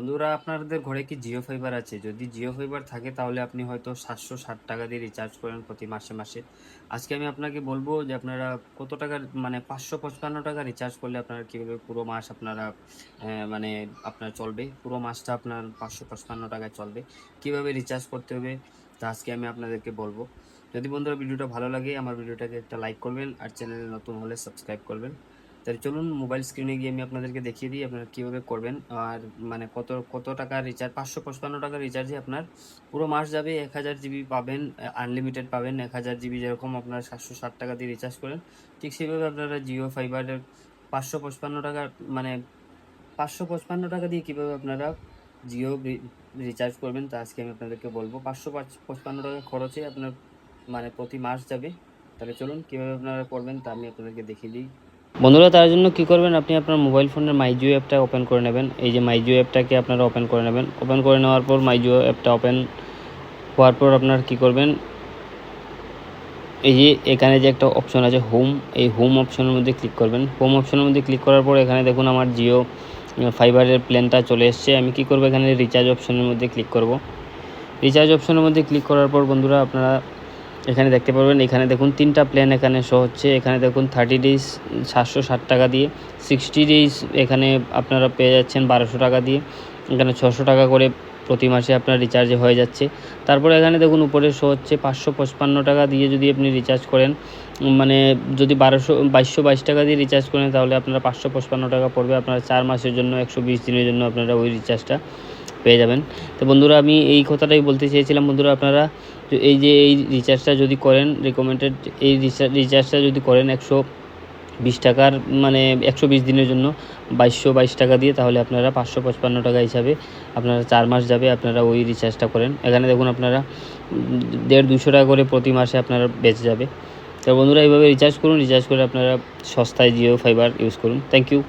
বন্ধুরা, আপনাদের ঘরে কি জিও ফাইবার আছে? যদি জিও ফাইবার থাকে তাহলে আপনি হয়তো 760 টাকা দিয়ে রিচার্জ করেন প্রতি মাসে মাসে। আজকে আমি আপনাকে বলবো যে আপনারা কত টাকার মানে 555 টাকা রিচার্জ করলে আপনারা কীভাবে পুরো মাস আপনারা মানে আপনার চলবে, পুরো মাসটা আপনার 555 টাকায় চলবে। কিভাবে রিচার্জ করতে হবে তা আজকে আমি আপনাদেরকে বলবো। যদি বন্ধুরা ভিডিওটা ভালো লাগে আমার ভিডিওটাকে একটা লাইক করবেন আর চ্যানেলে নতুন হলে সাবস্ক্রাইব করবেন। তাহলে চলুন মোবাইল স্ক্রিনে গিয়ে আমি আপনাদেরকে দেখিয়ে দিই আপনারা কীভাবে করবেন। আর মানে কত টাকার রিচার্জ, 555 টাকার রিচার্জে আপনার পুরো মাস যাবে, 1000 জিবি পাবেন, আনলিমিটেড পাবেন। 1000 জিবি যেরকম আপনারা 760 টাকা দিয়ে রিচার্জ করেন, ঠিক সেভাবে আপনারা জিও ফাইবারের 555 টাকা মানে 555 টাকা দিয়ে কীভাবে আপনারা জিও রিচার্জ করবেন তা আজকে আমি আপনাদেরকে বলবো। 555 টাকা খরচে আপনার মানে প্রতি মাস যাবে। তাহলে চলুন কীভাবে আপনারা করবেন তা আমি আপনাদেরকে দেখিয়ে দিই। বন্ধুরা, তার জন্য কি করবেন, আপনি আপনার মোবাইল ফোনের মাই জিও অ্যাপটা ওপেন করে নেবেন। এই যে মাই জিও অ্যাপটাকে আপনারা ওপেন করে নেবেন। ওপেন করে নেওয়ার পর মাই জিও অ্যাপটা ওপেন হওয়ার পর আপনার কি করবেন, এই যে এখানে যে একটা অপশন আছে হোম, এই হোম অপশনের মধ্যে ক্লিক করবেন। হোম অপশনের মধ্যে ক্লিক করার পর এখানে দেখুন আমার জিও ফাইবারের প্ল্যানটা চলে এসছে। আমি কি করব, এখানে রিচার্জ অপশনের মধ্যে ক্লিক করব। রিচার্জ অপশনের মধ্যে ক্লিক করার পর বন্ধুরা আপনারা এখানে দেখতে পারবেন, এখানে দেখুন 3টা প্ল্যান এখানে শো হচ্ছে। এখানে দেখুন 30 ডেজ 760 টাকা দিয়ে, 60 ডেজ এখানে আপনারা পেয়ে যাচ্ছেন 1200 টাকা দিয়ে। এখানে 600 টাকা করে প্রতি মাসে আপনার রিচার্জে হয়ে যাচ্ছে। তারপরে এখানে দেখুন উপরে শো হচ্ছে 555 টাকা দিয়ে যদি আপনি রিচার্জ করেন, মানে যদি 2222 টাকা দিয়ে রিচার্জ করেন তাহলে আপনারা 555 টাকা পড়বে। আপনারা 4 মাসের জন্য 120 দিনের জন্য আপনারা ওই রিচার্জটা পেয়ে যাবেন। তো বন্ধুরা, আমি এই কথাটাই বলতে চেয়েছিলাম। বন্ধুরা, আপনারা এই যে এই রিচার্জটা যদি করেন, রিকমেন্ডেড এই রিচার্জটা যদি করেন 120 টাকার মানে 120 দিনের জন্য 2222 টাকা দিয়ে, তাহলে আপনারা 555 টাকা হিসাবে আপনারা 4 মাস যাবে আপনারা ওই রিচার্জটা করেন। এখানে দেখুন আপনারা 150-200 টাকা করে প্রতি মাসে আপনারা বেঁচে যাবে। তো বন্ধুরা, এইভাবে রিচার্জ করুন, রিচার্জ করে আপনারা সস্তায় জিও ফাইবার ইউজ করুন। Thank you.